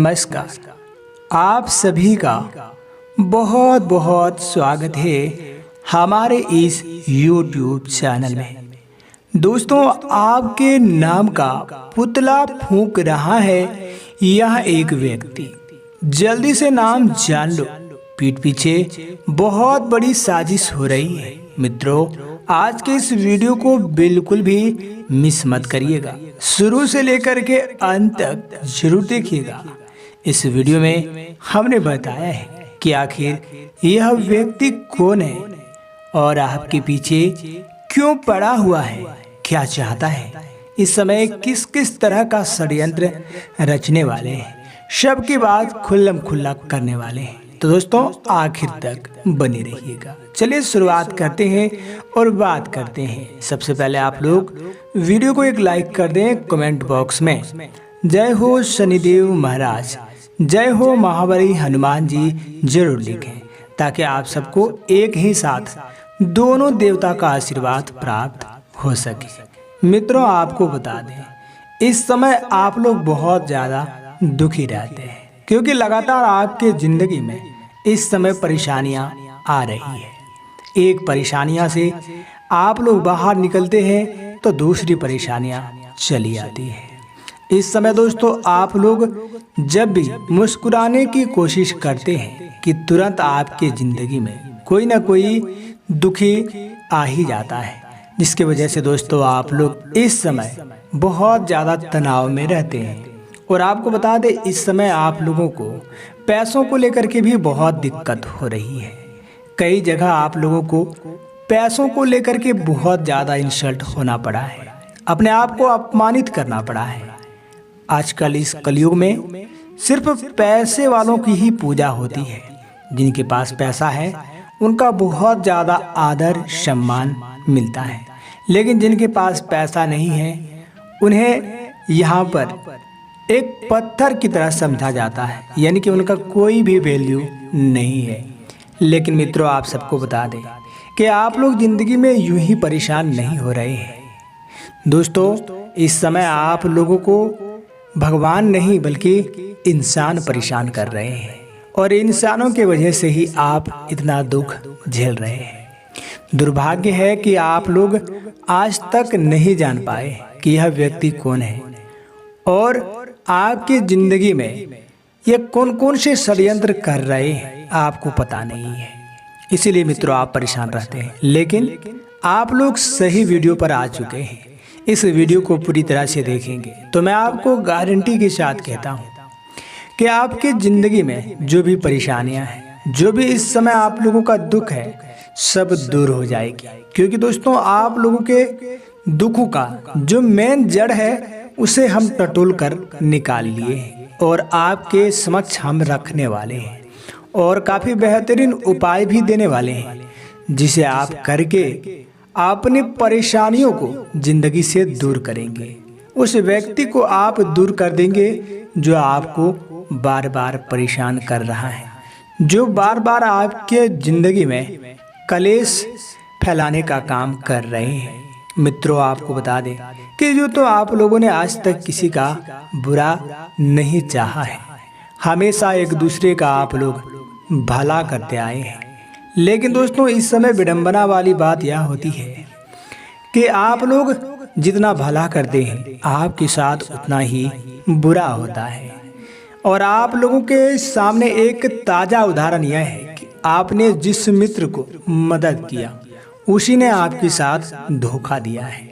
नमस्कार। आप सभी का बहुत बहुत स्वागत है हमारे इस YouTube चैनल में। दोस्तों, आपके नाम का पुतला फूंक रहा है यह एक व्यक्ति। जल्दी से नाम जान लो, पीठ पीछे बहुत बड़ी साजिश हो रही है। मित्रों, आज के इस वीडियो को बिल्कुल भी मिस मत करिएगा, शुरू से लेकर के अंत तक जरूर देखिएगा। इस वीडियो में हमने बताया है कि आखिर यह व्यक्ति कौन है और आपके पीछे क्यों पड़ा हुआ है, क्या चाहता है, इस समय किस किस तरह का षड्यंत्र रचने वाले हैं, सबकी बात खुल्लम खुल्ला करने वाले हैं। तो दोस्तों, आखिर तक बने रहिएगा। चलिए शुरुआत करते हैं और बात करते हैं। सबसे पहले आप लोग वीडियो को एक लाइक कर दें, कमेंट बॉक्स में जय हो शनिदेव महाराज, जय हो महाबली हनुमान जी जरूर लिखें, ताकि आप सबको एक ही साथ दोनों देवता का आशीर्वाद प्राप्त हो सके। मित्रों, आपको बता दें, इस समय आप लोग बहुत ज़्यादा दुखी रहते हैं, क्योंकि लगातार आपके जिंदगी में इस समय परेशानियां आ रही है। एक परेशानियां से आप लोग बाहर निकलते हैं तो दूसरी परेशानियां चली आती है। इस समय दोस्तों, आप लोग जब भी मुस्कुराने की कोशिश करते हैं कि तुरंत आपके जिंदगी में कोई ना कोई दुखी आ ही जाता है, जिसकी वजह से दोस्तों आप लोग इस समय बहुत ज़्यादा तनाव में रहते हैं। और आपको बता दें, इस समय आप लोगों को पैसों को लेकर के भी बहुत दिक्कत हो रही है। कई जगह आप लोगों को पैसों को लेकर के बहुत ज़्यादा इंसल्ट होना पड़ा है, अपने आप को अपमानित करना पड़ा है। आजकल इस कलयुग में सिर्फ पैसे वालों की ही पूजा होती है। जिनके पास पैसा है उनका बहुत ज़्यादा आदर सम्मान मिलता है, लेकिन जिनके पास पैसा नहीं है उन्हें यहाँ पर एक पत्थर की तरह समझा जाता है, यानी कि उनका कोई भी वैल्यू नहीं है। लेकिन मित्रों, आप सबको बता दें कि आप लोग ज़िंदगी में यूं ही परेशान नहीं हो रहे हैं। दोस्तों, इस समय आप लोगों को भगवान नहीं बल्कि इंसान परेशान कर रहे हैं, और इंसानों की वजह से ही आप इतना दुख झेल रहे हैं। दुर्भाग्य है कि आप लोग आज तक नहीं जान पाए कि यह व्यक्ति कौन है और आपकी जिंदगी में ये कौन कौन से षड्यंत्र कर रहे हैं, आपको पता नहीं है। इसीलिए मित्रों, आप परेशान रहते हैं। लेकिन आप लोग सही वीडियो पर आ चुके हैं। इस वीडियो को पूरी तरह से देखेंगे तो मैं आपको गारंटी के साथ कहता हूँ कि आपकी ज़िंदगी में जो भी परेशानियाँ हैं, जो भी इस समय आप लोगों का दुख है, सब दूर हो जाएगी। क्योंकि दोस्तों, आप लोगों के दुखों का जो मेन जड़ है उसे हम टटोल कर निकाल लिए हैं और आपके समक्ष हम रखने वाले हैं, और काफ़ी बेहतरीन उपाय भी देने वाले हैं, जिसे आप करके अपनी परेशानियों को जिंदगी से दूर करेंगे। उस व्यक्ति को आप दूर कर देंगे जो आपको बार बार परेशान कर रहा है, जो बार बार आपके ज़िंदगी में कलेश फैलाने का काम कर रहे हैं। मित्रों, आपको बता दें कि जो तो आप लोगों ने आज तक किसी का बुरा नहीं चाहा है, हमेशा एक दूसरे का आप लोग भला करते आए हैं। लेकिन दोस्तों, इस समय विडंबना वाली बात यह होती है कि आप लोग जितना भला करते हैं आपके साथ उतना ही बुरा होता है। और आप लोगों के सामने एक ताज़ा उदाहरण यह है कि आपने जिस मित्र को मदद किया उसी ने आपके साथ धोखा दिया है।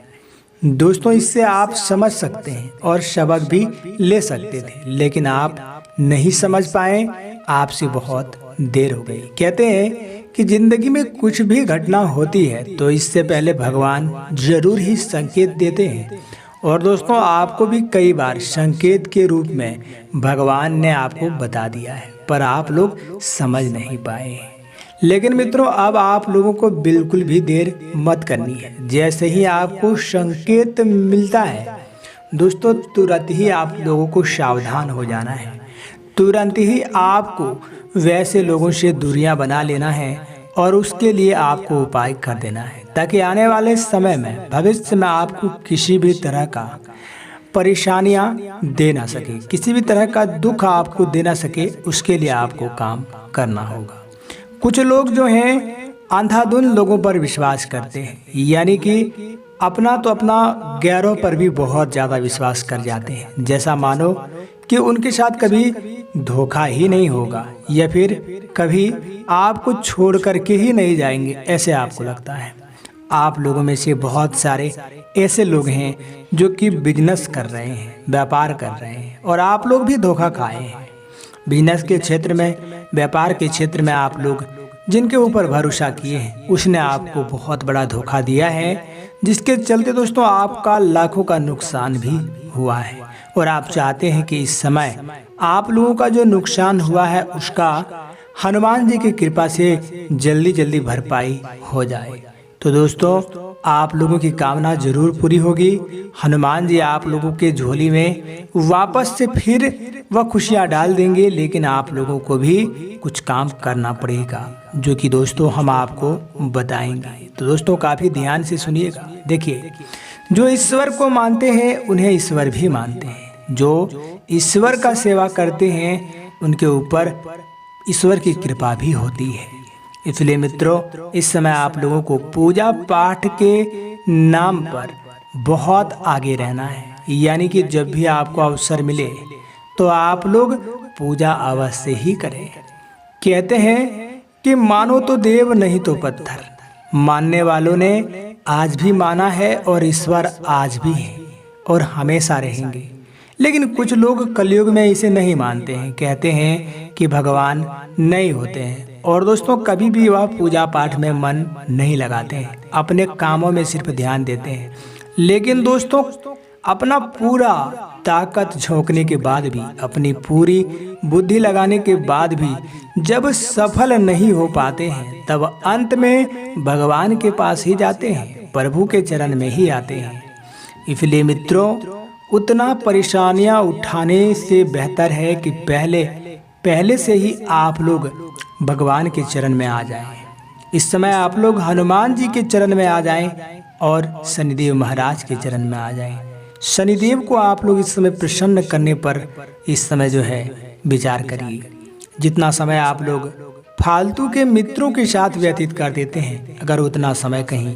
दोस्तों, इससे आप समझ सकते हैं और सबक भी ले सकते थे, लेकिन आप नहीं समझ पाए, आपसे बहुत देर हो गई। कहते हैं कि जिंदगी में कुछ भी घटना होती है तो इससे पहले भगवान जरूर ही संकेत देते हैं। और दोस्तों, आपको भी कई बार संकेत के रूप में भगवान ने आपको बता दिया है, पर आप लोग समझ नहीं पाए। लेकिन मित्रों, अब आप लोगों को बिल्कुल भी देर मत करनी है। जैसे ही आपको संकेत मिलता है दोस्तों, तुरंत ही आप लोगों को सावधान हो जाना है। तुरंत ही आपको वैसे लोगों से दूरियां बना लेना है और उसके लिए आपको उपाय कर देना है, ताकि आने वाले समय में भविष्य में आपको किसी भी तरह का परेशानियां दे ना सके, किसी भी तरह का दुख आपको दे ना सके, उसके लिए आपको काम करना होगा। कुछ लोग जो हैं अंधाधुंध लोगों पर विश्वास करते हैं, यानी कि अपना तो अपना गैरों पर भी बहुत ज़्यादा विश्वास कर जाते हैं, जैसा मानो कि उनके साथ कभी धोखा ही नहीं होगा या फिर कभी आपको छोड़ करके ही नहीं जाएंगे, ऐसे आपको लगता है। आप लोगों में से बहुत सारे ऐसे लोग हैं जो कि बिजनेस कर रहे हैं, व्यापार कर रहे हैं, और आप लोग भी धोखा खाए हैं। बिजनेस के क्षेत्र में, व्यापार के क्षेत्र में आप लोग जिनके ऊपर भरोसा किए हैं, उसने आपको बहुत बड़ा धोखा दिया है, जिसके चलते दोस्तों आपका लाखों का नुकसान भी हुआ है। और आप चाहते हैं कि इस समय आप लोगों का जो नुकसान हुआ है उसका हनुमान जी की कृपा से जल्दी जल्दी भरपाई हो जाए। तो दोस्तों आप लोगों की कामना जरूर पूरी होगी। हनुमान जी आप लोगों के झोली में वापस से फिर वह खुशियां डाल देंगे, लेकिन आप लोगों को भी कुछ काम करना पड़ेगा, जो कि दोस्तों हम आपको बताएंगे। तो दोस्तों काफ़ी ध्यान से सुनिएगा। देखिए, जो ईश्वर को मानते हैं उन्हें ईश्वर भी मानते हैं, जो ईश्वर का सेवा करते हैं उनके ऊपर ईश्वर की कृपा भी होती है। इसलिए मित्रों, इस समय आप लोगों को पूजा पाठ के नाम पर बहुत आगे रहना है, यानी कि जब भी आपको अवसर मिले तो आप लोग पूजा अवश्य ही करें। कहते हैं कि मानो तो देव नहीं तो पत्थर, मानने वालों ने आज भी माना है और ईश्वर आज भी है और हमेशा रहेंगे। लेकिन कुछ लोग कलयुग में इसे नहीं मानते हैं, कहते हैं कि भगवान नहीं होते हैं, और दोस्तों कभी भी वह पूजा पाठ में मन नहीं लगाते हैं, अपने कामों में सिर्फ ध्यान देते हैं। लेकिन दोस्तों अपना पूरा ताकत झोंकने के बाद भी, अपनी पूरी बुद्धि लगाने के बाद भी जब सफल नहीं हो पाते हैं, तब अंत में भगवान के पास ही जाते हैं, प्रभु के चरण में ही आते हैं। इसलिए मित्रों, उतना परेशानियां उठाने से बेहतर है कि पहले से ही आप लोग भगवान के चरण में आ जाएं। इस समय आप लोग हनुमान जी के चरण में आ जाएं और शनिदेव महाराज के चरण में आ जाएं। शनिदेव को आप लोग इस समय प्रसन्न करने पर इस समय जो है विचार करिए। जितना समय आप लोग फालतू के मित्रों के साथ व्यतीत कर देते हैं, अगर उतना समय कहीं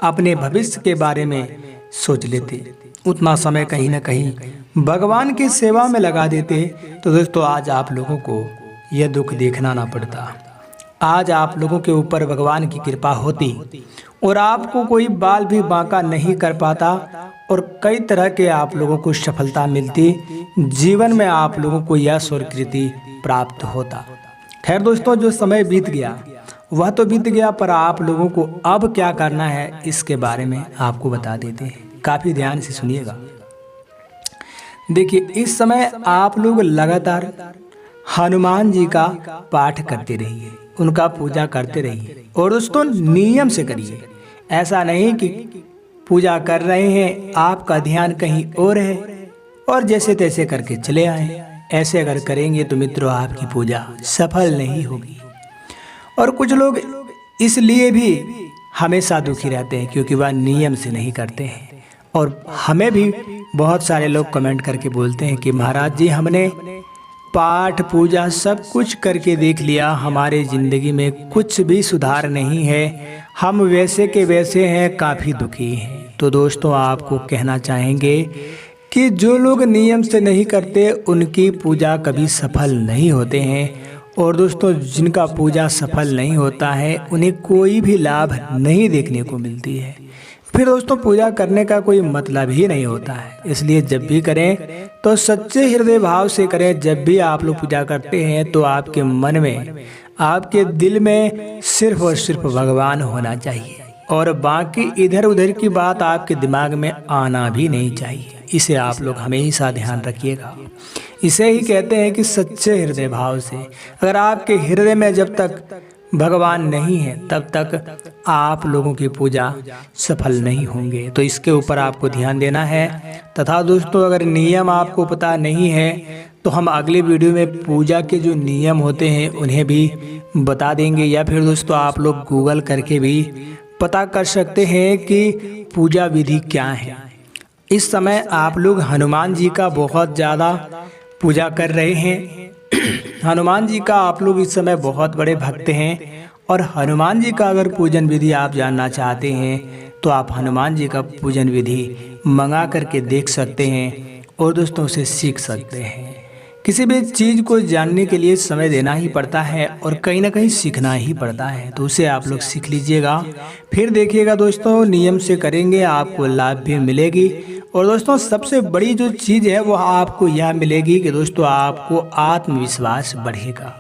अपने भविष्य के बारे में सोच लेते, उतना समय कहीं ना कहीं भगवान की सेवा में लगा देते, तो दोस्तों आज आप लोगों को यह दुख देखना ना पड़ता। आज आप लोगों के ऊपर भगवान की कृपा होती और आपको कोई बाल भी बांका नहीं कर पाता और कई तरह के आप लोगों को सफलता मिलती, जीवन में आप लोगों को यश और कृति प्राप्त होता। खैर दोस्तों, जो समय बीत गया वह तो बीत गया, पर आप लोगों को अब क्या करना है इसके बारे में आपको बता देते हैं। काफ़ी ध्यान से सुनिएगा। देखिए, इस समय आप लोग लगातार हनुमान जी का पाठ करते रहिए, उनका पूजा करते रहिए, और दोस्तों नियम से करिए। ऐसा नहीं कि पूजा कर रहे हैं, आपका ध्यान कहीं और है और जैसे तैसे करके चले आए। ऐसे अगर करेंगे तो मित्रों आपकी पूजा सफल नहीं होगी। और कुछ लोग इसलिए भी हमेशा दुखी रहते हैं क्योंकि वह नियम से नहीं करते हैं। और हमें भी बहुत सारे लोग कमेंट करके बोलते हैं कि महाराज जी, हमने पाठ पूजा सब कुछ करके देख लिया, हमारे ज़िंदगी में कुछ भी सुधार नहीं है, हम वैसे के वैसे हैं, काफ़ी दुखी हैं। तो दोस्तों आपको कहना चाहेंगे कि जो लोग नियम से नहीं करते उनकी पूजा कभी सफल नहीं होते हैं, और दोस्तों जिनका पूजा सफल नहीं होता है उन्हें कोई भी लाभ नहीं देखने को मिलती है। फिर दोस्तों पूजा करने का कोई मतलब ही नहीं होता है। इसलिए जब भी करें तो सच्चे हृदय भाव से करें। जब भी आप लोग पूजा करते हैं तो आपके मन में, आपके दिल में सिर्फ और सिर्फ भगवान होना चाहिए, और बाकी इधर उधर की बात आपके दिमाग में आना भी नहीं चाहिए। इसे आप लोग हमेशा ध्यान रखिएगा। इसे ही कहते हैं कि सच्चे हृदय भाव से। अगर आपके हृदय में जब तक भगवान नहीं है तब तक आप लोगों की पूजा सफल नहीं होंगे। तो इसके ऊपर आपको ध्यान देना है। तथा दोस्तों अगर नियम आपको पता नहीं है तो हम अगले वीडियो में पूजा के जो नियम होते हैं उन्हें भी बता देंगे, या फिर दोस्तों आप लोग गूगल करके भी पता कर सकते हैं कि पूजा विधि क्या है। इस समय आप लोग हनुमान जी का बहुत ज़्यादा पूजा कर रहे हैं। हनुमान जी का आप लोग इस समय बहुत बड़े भक्त हैं और हनुमान जी का अगर पूजन विधि आप जानना चाहते हैं तो आप हनुमान जी का पूजन विधि मंगा करके देख सकते हैं और दोस्तों से सीख सकते हैं। किसी भी चीज़ को जानने के लिए समय देना ही पड़ता है और कहीं ना कहीं सीखना ही पड़ता है, तो उसे आप लोग सीख लीजिएगा। फिर देखिएगा दोस्तों, नियम से करेंगे आपको लाभ भी मिलेगी। और दोस्तों सबसे बड़ी जो चीज़ है वो आपको यह मिलेगी कि दोस्तों आपको आत्मविश्वास बढ़ेगा।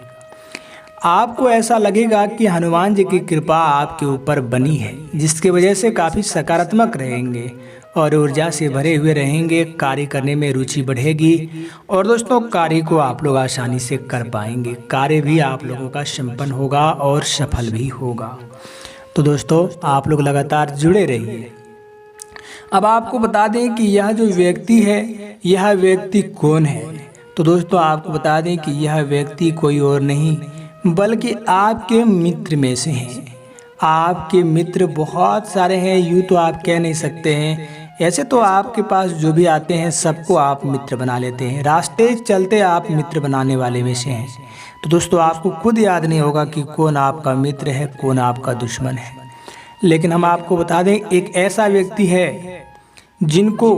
आपको ऐसा लगेगा कि हनुमान जी की कृपा आपके ऊपर बनी है, जिसकी वजह से काफ़ी सकारात्मक रहेंगे और ऊर्जा से भरे हुए रहेंगे। कार्य करने में रुचि बढ़ेगी और दोस्तों कार्य को आप लोग आसानी से कर पाएंगे। कार्य भी आप लोगों का संपन्न होगा और सफल भी होगा। तो दोस्तों आप लोग लगातार जुड़े रहिए। अब आपको बता दें कि यह जो व्यक्ति है यह व्यक्ति कौन है। तो दोस्तों आपको बता दें कि यह व्यक्ति कोई और नहीं बल्कि आपके मित्र में से हैं। आपके मित्र बहुत सारे हैं, यूँ तो आप कह नहीं सकते हैं। ऐसे तो आपके पास जो भी आते हैं सबको आप मित्र बना लेते हैं, रास्ते चलते आप मित्र बनाने वाले में से हैं। तो दोस्तों आपको खुद याद नहीं होगा कि कौन आपका मित्र है कौन आपका दुश्मन है। लेकिन हम आपको बता दें एक ऐसा व्यक्ति है जिनको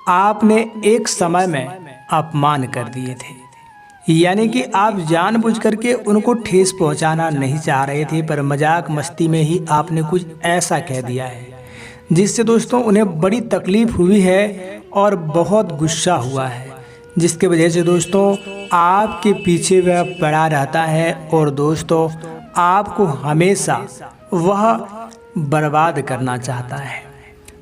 आपने एक समय में अपमान कर दिए थे, यानी कि आप जानबूझ करके उनको ठेस पहुंचाना नहीं चाह रहे थे, पर मजाक मस्ती में ही आपने कुछ ऐसा कह दिया है जिससे दोस्तों उन्हें बड़ी तकलीफ हुई है और बहुत गुस्सा हुआ है, जिसके वजह से दोस्तों आपके पीछे वह पड़ा रहता है और दोस्तों आपको हमेशा वह बर्बाद करना चाहता है।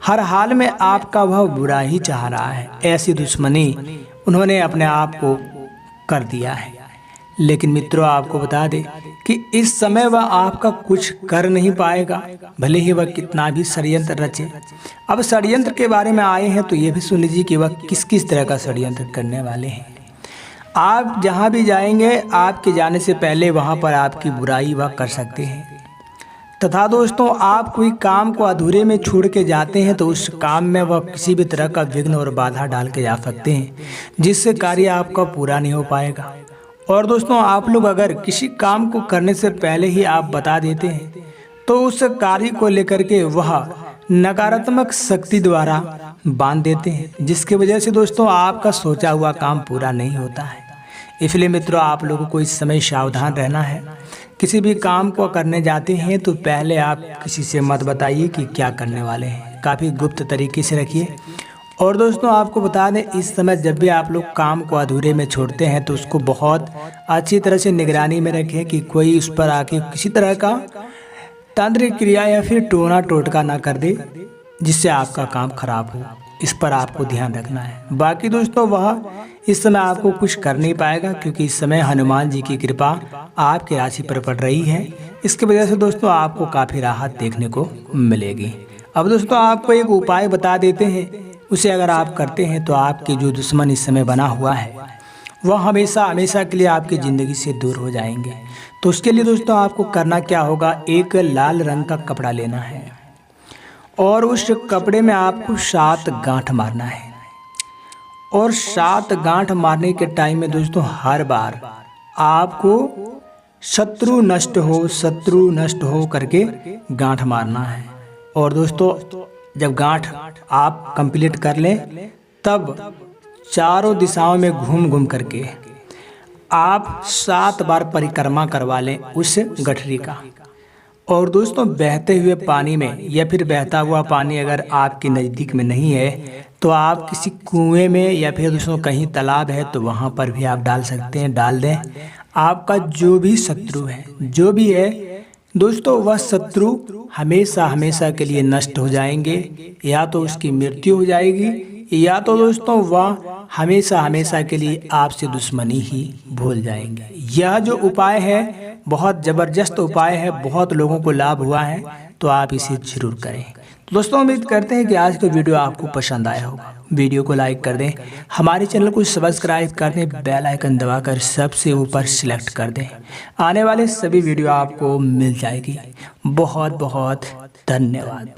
हर हाल में आपका वह बुरा ही चाह रहा है। ऐसी दुश्मनी उन्होंने अपने आप को कर दिया है। लेकिन मित्रों आपको बता दें कि इस समय वह आपका कुछ कर नहीं पाएगा, भले ही वह कितना भी षड्यंत्र रचे। अब षड्यंत्र के बारे में आए हैं तो ये भी सुन लीजिए कि वह किस किस तरह का षड्यंत्र करने वाले हैं। आप जहाँ भी जाएंगे आपके जाने से पहले वहाँ पर आपकी बुराई वह कर सकते हैं, तथा दोस्तों आप कोई काम को अधूरे में छोड़ के जाते हैं तो उस काम में वह किसी भी तरह का विघ्न और बाधा डाल के जा सकते हैं, जिससे कार्य आपका पूरा नहीं हो पाएगा। और दोस्तों आप लोग अगर किसी काम को करने से पहले ही आप बता देते हैं तो उस कार्य को लेकर के वह नकारात्मक शक्ति द्वारा बांध देते हैं, जिसकी वजह से दोस्तों आपका सोचा हुआ काम पूरा नहीं होता है। इसलिए मित्रों आप लोगों को इस समय सावधान रहना है। किसी भी काम को करने जाते हैं तो पहले आप किसी से मत बताइए कि क्या करने वाले हैं, काफ़ी गुप्त तरीके से रखिए। और दोस्तों आपको बता दें इस समय जब भी आप लोग काम को अधूरे में छोड़ते हैं तो उसको बहुत अच्छी तरह से निगरानी में रखें कि कोई उस पर आके किसी तरह का तांत्रिक क्रिया या फिर टोना टोटका ना कर दे जिससे आपका काम खराब हो। इस पर आपको ध्यान रखना है। बाकी दोस्तों वह इस समय आपको कुछ कर नहीं पाएगा क्योंकि इस समय हनुमान जी की कृपा आपके राशि पर पड़ रही है। इसकी वजह से दोस्तों आपको काफ़ी राहत देखने को मिलेगी। अब दोस्तों आपको एक उपाय बता देते हैं, उसे अगर आप करते हैं तो आपके जो दुश्मन इस समय बना हुआ है वह हमेशा हमेशा के लिए आपकी ज़िंदगी से दूर हो जाएंगे। तो उसके लिए दोस्तों आपको करना क्या होगा, एक लाल रंग का कपड़ा लेना है और उस कपड़े में आपको 7 गांठ मारना है। और 7 गांठ मारने के टाइम में दोस्तों हर बार आपको शत्रु नष्ट हो करके गांठ मारना है। और दोस्तों जब गांठ आप कंप्लीट कर लें तब चारों दिशाओं में घूम घूम करके आप 7 बार परिक्रमा करवा लें उस गठरी का। और दोस्तों बहते हुए पानी में या फिर बहता हुआ पानी अगर आपके नज़दीक में नहीं है तो आप किसी कुएं में या फिर दोस्तों कहीं तालाब है तो वहाँ पर भी आप डाल सकते हैं, डाल दें। आपका जो भी शत्रु है जो भी है दोस्तों वह शत्रु हमेशा हमेशा के लिए नष्ट हो जाएंगे, या तो उसकी मृत्यु हो जाएगी या तो दोस्तों वह हमेशा हमेशा के लिए आपसे दुश्मनी ही भूल जाएंगे। यह जो उपाय है बहुत ज़बरदस्त उपाय है, बहुत लोगों को लाभ हुआ है, तो आप इसे जरूर करें। तो दोस्तों उम्मीद करते हैं कि आज का वीडियो आपको पसंद आया होगा। वीडियो को लाइक कर दें, हमारे चैनल को सब्सक्राइब कर दें, बेल आइकन दबाकर सबसे ऊपर सिलेक्ट कर दें। आने वाले सभी वीडियो आपको मिल जाएगी। बहुत बहुत धन्यवाद।